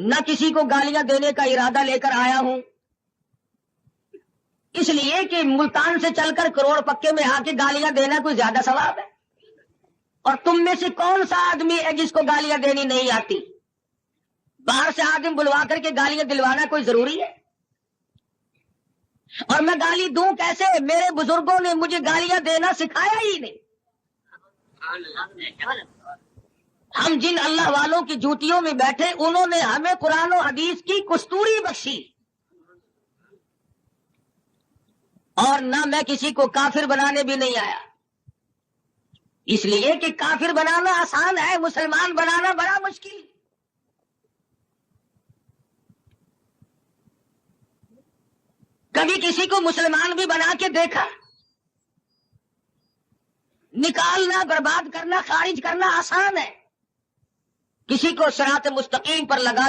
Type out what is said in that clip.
نہ کسی کو گالیاں دینے کا ارادہ لے کر آیا ہوں، اس لیے کہ ملتان سے چل کر کروڑ پکے میں آ کے گالیاں دینا کوئی زیادہ ثواب ہے؟ اور تم میں سے کون سا آدمی ہے جس کو گالیاں دینی نہیں آتی؟ باہر سے آدمی بلوا کر کے گالیاں دلوانا کوئی ضروری ہے؟ اور میں گالی دوں کیسے؟ میرے بزرگوں نے مجھے گالیاں دینا سکھایا ہی نہیں۔ ہم جن اللہ والوں کی جوتیوں میں بیٹھے انہوں نے ہمیں قرآن و حدیث کی کستوری بخشی، اور نہ میں کسی کو کافر بنانے بھی نہیں آیا، اس لیے کہ کافر بنانا آسان ہے، مسلمان بنانا بڑا مشکل۔ کبھی کسی کو مسلمان بھی بنا کے دیکھا؟ نکالنا، برباد کرنا، خارج کرنا آسان ہے، کسی کو صراط مستقیم پر لگا